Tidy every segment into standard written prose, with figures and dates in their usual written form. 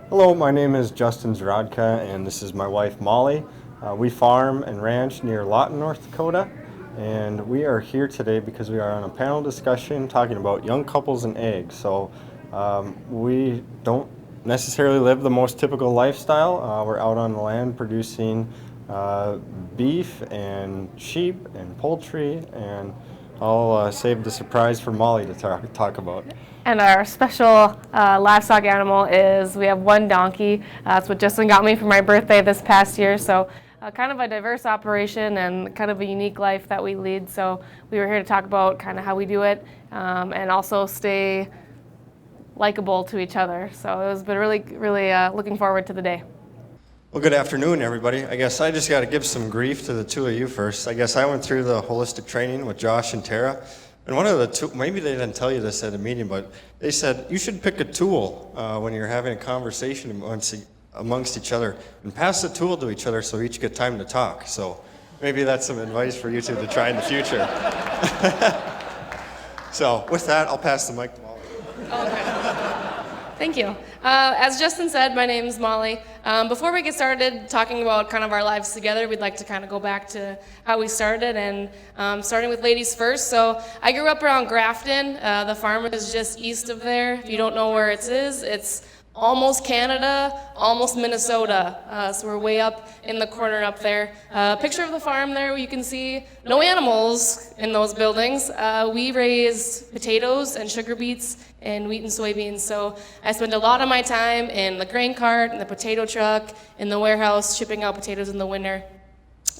Hello, my name is Justin Zahradka, and this is my wife Molly. We farm and ranch near Lawton, North Dakota, and we are here today because we are on a panel discussion talking about young couples and eggs. We don't necessarily live the most typical lifestyle. We're out on the land producing beef and sheep and poultry, and I'll save the surprise for Molly to talk about. And our special livestock animal is we have one donkey. That's what Justin got me for my birthday this past year. So kind of a diverse operation and kind of a unique life that we lead. So we were here to talk about kind of how we do it and also stay likable to each other. So it was been really looking forward to the day. Well, good afternoon, everybody. I guess I just got to give some grief to the two of you first. I guess I went through the holistic training with Josh and Tara. And one of the two, maybe they didn't tell you this at a meeting, but they said you should pick a tool when you're having a conversation amongst each other and pass the tool to each other so each get time to talk. So maybe that's some advice for you two to try in the future. So with that, I'll pass the mic to Molly. Okay. Thank you. As Justin said, my name is Molly. Before we get started talking about kind of our lives together, we'd like to kind of go back to how we started and starting with ladies first. So I grew up around Grafton. The farm is just east of there. If you don't know where it is, it's almost Canada, almost Minnesota. So we're way up in the corner up there. Picture of the farm there, you can see no animals in those buildings. We raised potatoes and sugar beets and wheat and soybeans. So I spent a lot of my time in the grain cart, in the potato truck, in the warehouse, shipping out potatoes in the winter.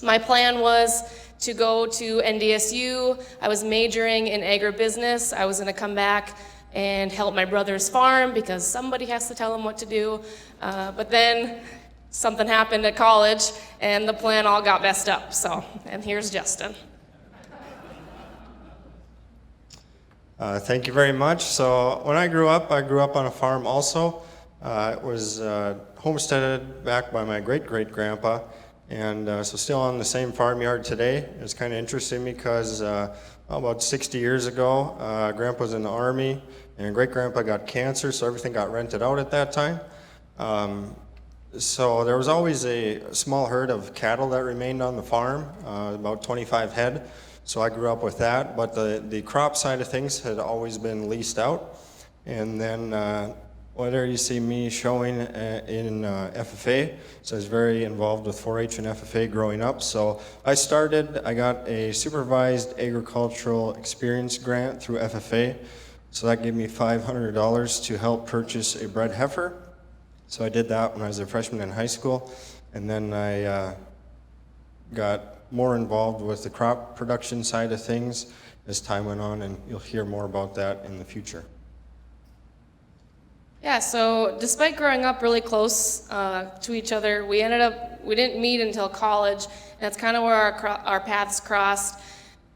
My plan was to go to NDSU. I was majoring in agribusiness. I was going to come back and help my brother's farm because somebody has to tell him what to do. But then something happened at college and the plan all got messed up. And here's Justin. Thank you very much. So when I grew up on a farm also. It was homesteaded back by my great-great-grandpa, and so still on the same farmyard today. It's kind of interesting because about 60 years ago, Grandpa was in the Army, and great-grandpa got cancer, so everything got rented out at that time. So there was always a small herd of cattle that remained on the farm, about 25 head. So I grew up with that, but the crop side of things had always been leased out. And then whether you see me showing in FFA, so I was very involved with 4-H and FFA growing up. So I got a supervised agricultural experience grant through FFA. So that gave me $500 to help purchase a bred heifer. So I did that when I was a freshman in high school. And then I got more involved with the crop production side of things as time went on, and you'll hear more about that in the future. Yeah, so despite growing up really close to each other, we didn't meet until college, and that's kind of where our paths crossed.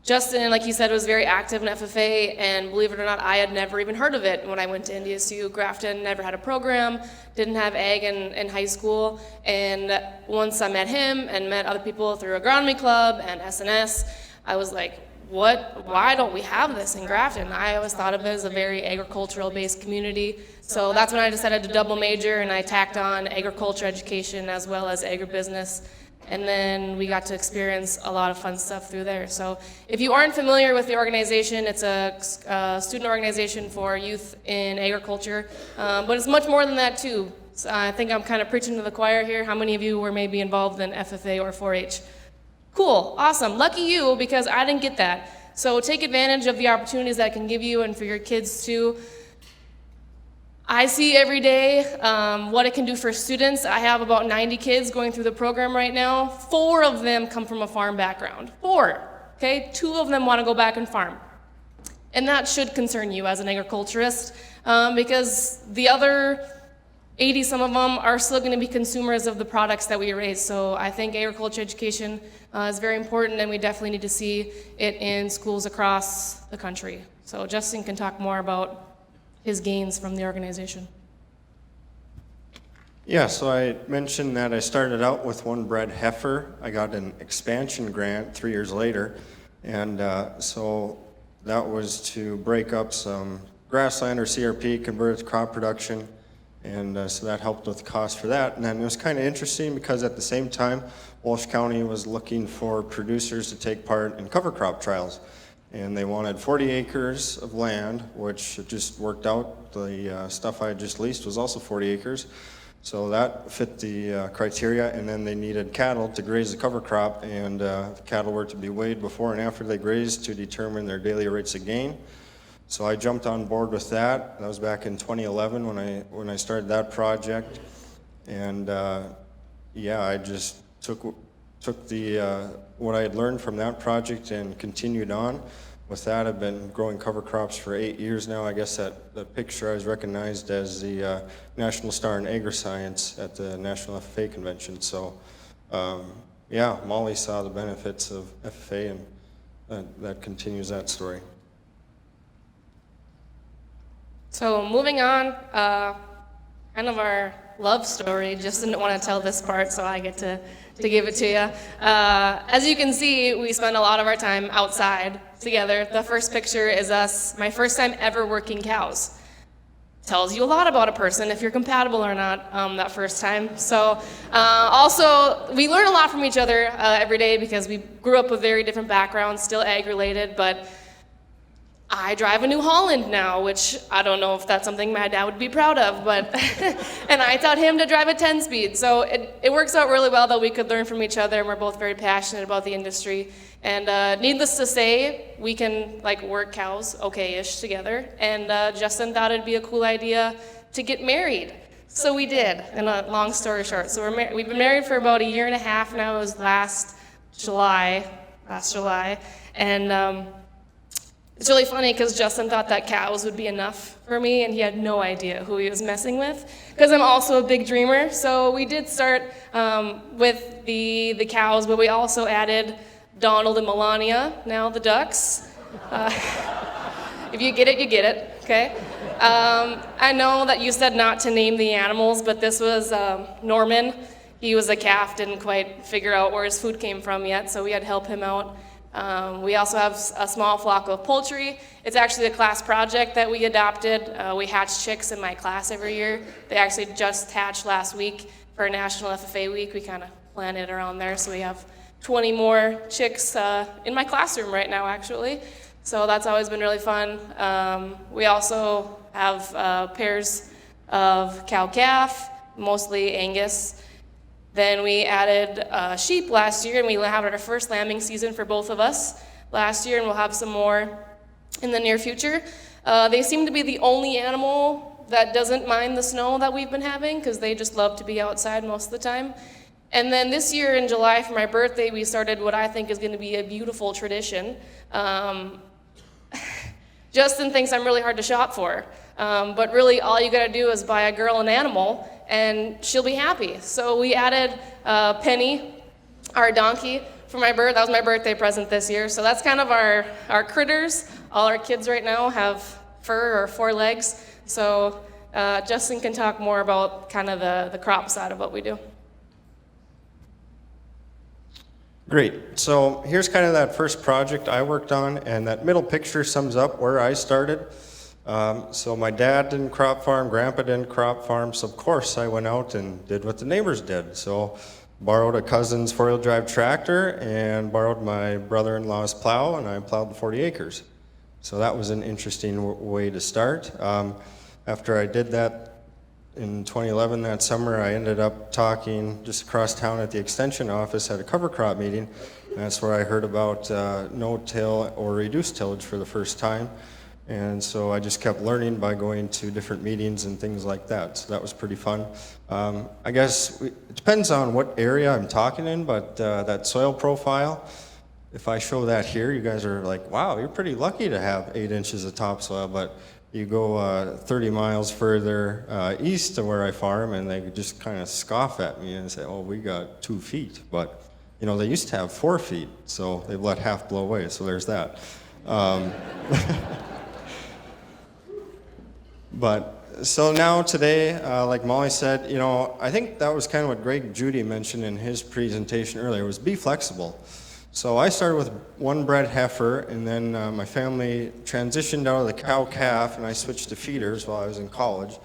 Justin, like you said, was very active in FFA, and believe it or not, I had never even heard of it when I went to NDSU. Grafton never had a program, didn't have ag in high school, and once I met him and met other people through agronomy club and SNS, I was like, why don't we have this in Grafton? I always thought of it as a very agricultural-based community, so that's when I decided to double major, and I tacked on agriculture education as well as agribusiness. And then we got to experience a lot of fun stuff through there. So if you aren't familiar with the organization, it's a student organization for youth in agriculture, but it's much more than that too. So I think I'm kind of preaching to the choir here. How many of you were maybe involved in FFA or 4-H? Cool, awesome, lucky you, because I didn't get that. So take advantage of the opportunities that it can give you and for your kids too. I see every day what it can do for students. I have about 90 kids going through the program right now. 4 of them come from a farm background. 4, okay? 2 of them want to go back and farm. And that should concern you as an agriculturist because the other 80, some of them, are still going to be consumers of the products that we raise. So I think agriculture education is very important, and we definitely need to see it in schools across the country. So Justin can talk more about his gains from the organization. Yeah, so I mentioned that I started out with one bred heifer. I got an expansion grant 3 years later, and so that was to break up some grassland or CRP, convert it to crop production, And so that helped with the cost for that. And then it was kind of interesting because at the same time, Walsh County was looking for producers to take part in cover crop trials. And they wanted 40 acres of land, which just worked out. The stuff I just leased was also 40 acres. So that fit the criteria, and then they needed cattle to graze the cover crop, and the cattle were to be weighed before and after they grazed to determine their daily rates of gain. So I jumped on board with that. That was back in 2011 when I started that project, and yeah, I just took the what I had learned from that project and continued on. With that, I've been growing cover crops for 8 years now. I guess that the picture I was recognized as the National Star in Agri-Science at the National FFA Convention. So, yeah, Molly saw the benefits of FFA, and that continues that story. So moving on, kind of our love story. Just didn't want to tell this part, so I get to give it to you. As you can see, we spend a lot of our time outside together. The first picture is us, my first time ever working cows. Tells you a lot about a person if you're compatible or not that first time. So also, we learn a lot from each other every day because we grew up with very different backgrounds, still ag-related, but I drive a New Holland now, which I don't know if that's something my dad would be proud of, but and I taught him to drive a 10-speed. So it works out really well that we could learn from each other, and we're both very passionate about the industry. And needless to say, we can work cows okay-ish together. And Justin thought it'd be a cool idea to get married. So we did, and a long story short. So we've been married for about 1.5 years now. It was last July. And it's really funny because Justin thought that cows would be enough for me, and he had no idea who he was messing with, because I'm also a big dreamer. So we did start with the cows, but we also added Donald and Melania, now the ducks. If you get it, you get it, okay? I know that you said not to name the animals, but this was Norman. He was a calf, didn't quite figure out where his food came from yet, so we had to help him out. We also have a small flock of poultry. It's actually a class project that we adopted. We hatch chicks in my class every year. They actually just hatched last week for National FFA Week. We kind of planned it around there, so we have 20 more chicks in my classroom right now, actually. So that's always been really fun. We also have pairs of cow-calf, mostly Angus. Then we added sheep last year, and we had our first lambing season for both of us last year, and we'll have some more in the near future. They seem to be the only animal that doesn't mind the snow that we've been having, because they just love to be outside most of the time. And then this year in July for my birthday, we started what I think is going to be a beautiful tradition. Justin thinks I'm really hard to shop for, but really all you got to do is buy a girl an animal, and she'll be happy. So we added Penny, our donkey, for my birthday. That was my birthday present this year. So that's kind of our critters. All our kids right now have fur or 4 legs. So Justin can talk more about kind of the crop side of what we do. Great. So here's kind of that first project I worked on, and that middle picture sums up where I started. So my dad didn't crop farm, Grandpa didn't crop farm, so of course I went out and did what the neighbors did. So borrowed a cousin's 4-wheel drive tractor and borrowed my brother-in-law's plow, and I plowed the 40 acres. So that was an interesting way to start. After I did that in 2011, that summer, I ended up talking just across town at the extension office at a cover crop meeting. And that's where I heard about no-till or reduced tillage for the first time. And so I just kept learning by going to different meetings and things like that. So that was pretty fun. I guess it depends on what area I'm talking in, but that soil profile, if I show that here, you guys are like, wow, you're pretty lucky to have 8 inches of topsoil. But you go 30 miles further east to where I farm, and they just kind of scoff at me and say, oh, we got 2 feet. But, you know, they used to have 4 feet, so they've let half blow away, so there's that. But so now today, like Molly said, you know, I think that was kind of what Greg Judy mentioned in his presentation earlier, was be flexible. So I started with 1 bred heifer, and then my family transitioned out of the cow-calf, and I switched to feeders while I was in college.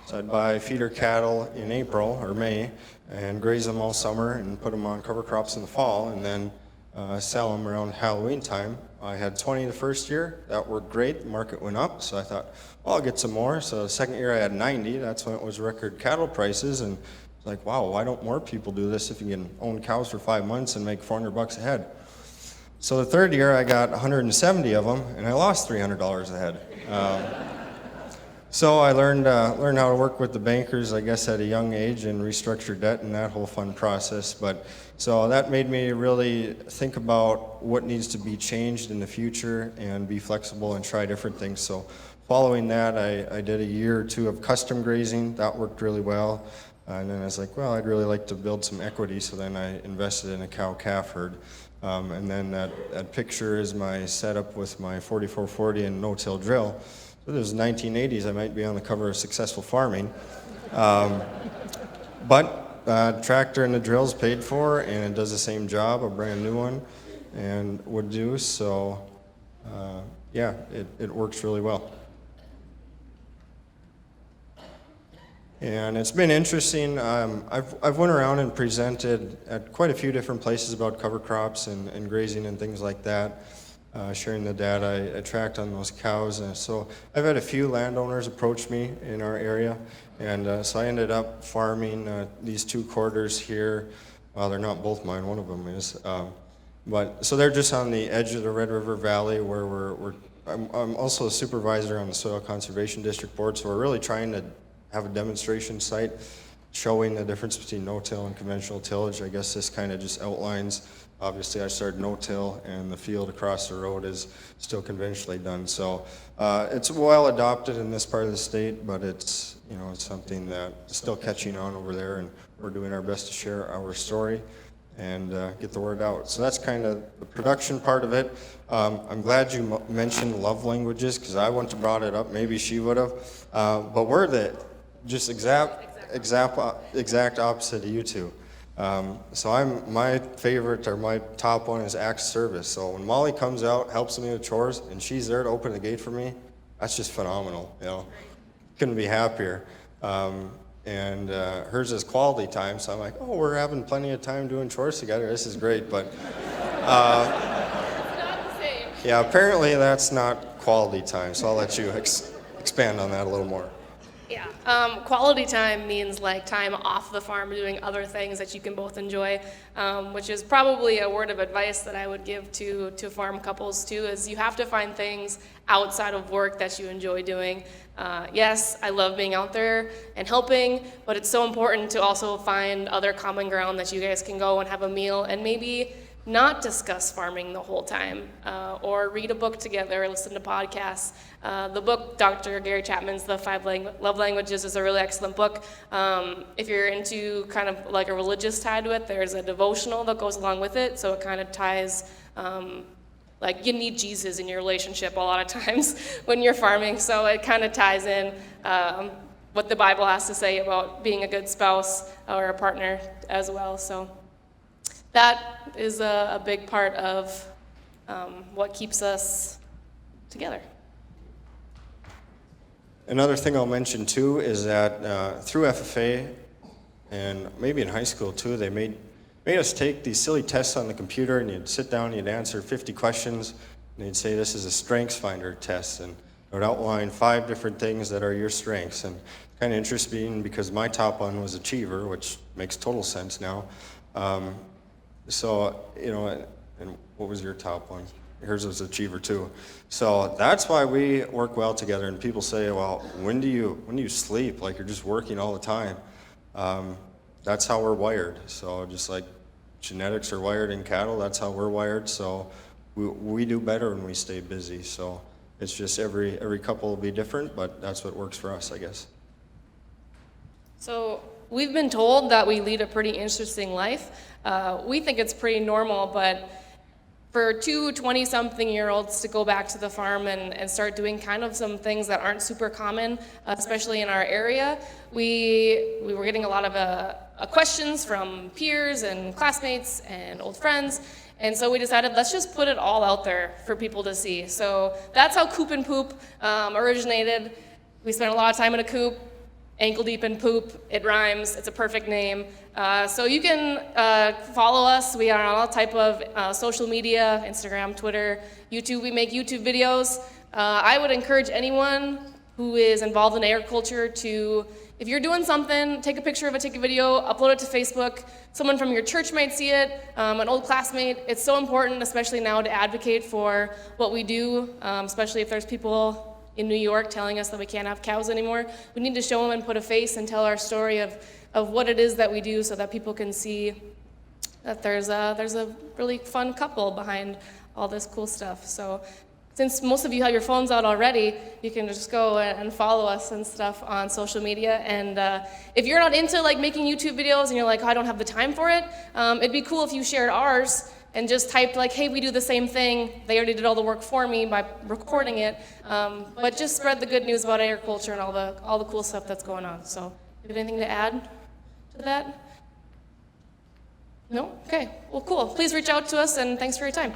So I'd buy feeder cattle in April or May and graze them all summer and put them on cover crops in the fall, and then sell them around Halloween time. I had 20 the first year. That worked great. The market went up, so I thought, well, I'll get some more. So the second year I had 90. That's when it was record cattle prices, and it's like, wow, why don't more people do this if you can own cows for 5 months and make $400 a head? So the third year I got 170 of them, and I lost $300 a head. So I learned how to work with the bankers, I guess, at a young age and restructure debt and that whole fun process. But so that made me really think about what needs to be changed in the future and be flexible and try different things. So following that, I did a year or two of custom grazing. That worked really well. And then I was like, well, I'd really like to build some equity. So then I invested in a cow-calf herd. And then that picture is my setup with my 4440 and no-till drill. So this is 1980s, I might be on the cover of Successful Farming. But tractor and the drill's paid for, and it does the same job, a brand new one, and would do. So yeah, it works really well. And it's been interesting. I've went around and presented at quite a few different places about cover crops and grazing and things like that. Sharing the data I tracked on those cows. And so I've had a few landowners approach me in our area, and so I ended up farming these 2 quarters here. Well, they're not both mine, one of them is. But so they're just on the edge of the Red River Valley where I'm also a supervisor on the Soil Conservation District Board, so we're really trying to have a demonstration site showing the difference between no-till and conventional tillage. I guess this kind of just outlines. Obviously, I started no-till, and the field across the road is still conventionally done. So it's well adopted in this part of the state, but it's it's something that's still catching on over there, and we're doing our best to share our story and get the word out. So that's kind of the production part of it. I'm glad you mentioned love languages, because I wouldn't have brought it up. Maybe she would have. But we're the just exact opposite of you two. So my favorite, or my top one, is acts of service. So when Molly comes out, helps me with chores, and she's there to open the gate for me, that's just phenomenal. Couldn't be happier. And hers is quality time, so I'm like, oh, we're having plenty of time doing chores together. This is great, but It's not the same. yeah, apparently that's not quality time. So I'll let you expand on that a little more. Yeah. Quality time means like time off the farm doing other things that you can both enjoy, which is probably a word of advice that I would give to farm couples too, is you have to find things outside of work that you enjoy doing. Yes, I love being out there and helping, but it's so important to also find other common ground that you guys can go and have a meal and maybe not discuss farming the whole time, or read a book together, or listen to podcasts. The book, Dr. Gary Chapman's The 5 Love Languages, is a really excellent book. If you're into kind of like a religious tie to it, there's a devotional that goes along with it, so it kind of ties, like you need Jesus in your relationship a lot of times when you're farming, so it kind of ties in what the Bible has to say about being a good spouse or a partner as well. So that is a big part of what keeps us together. Another thing I'll mention too is that through FFA, and maybe in high school too, they made us take these silly tests on the computer, and you'd sit down and you'd answer 50 questions, and they'd say this is a strengths finder test, and it would outline 5 different things that are your strengths. And kind of interesting because my top one was achiever, which makes total sense now. So, and what was your top one? Hers was achiever too. So that's why we work well together. And people say, well, when do you sleep? Like you're just working all the time. That's how we're wired. So just like genetics are wired in cattle, that's how we're wired. So we do better when we stay busy. So it's just every couple will be different, but that's what works for us, I guess. So we've been told that we lead a pretty interesting life. We think it's pretty normal, but for 2 20-something-year-olds to go back to the farm and start doing kind of some things that aren't super common, especially in our area, we were getting a lot of questions from peers and classmates and old friends, and so we decided let's just put it all out there for people to see. So that's how Coop and Poop originated. We spent a lot of time in a coop, ankle deep in poop. It rhymes. It's a perfect name. So you can follow us. We are on all type of social media, Instagram, Twitter, YouTube. We make YouTube videos. I would encourage anyone who is involved in agriculture to, if you're doing something, take a picture of it, take a video, upload it to Facebook. Someone from your church might see it, an old classmate. It's so important, especially now, to advocate for what we do, especially if there's people in New York telling us that we can't have cows anymore. We need to show them and put a face and tell our story of what it is that we do so that people can see that there's a really fun couple behind all this cool stuff. So since most of you have your phones out already, you can just go and follow us and stuff on social media. And if you're not into like making YouTube videos and you're like, oh, I don't have the time for it, it'd be cool if you shared ours and just typed like, hey, we do the same thing. They already did all the work for me by recording it. But just spread the good news about agriculture and all the cool stuff that's going on. So, do you have anything to add to that? No? Okay. Well, cool. Please reach out to us, and thanks for your time.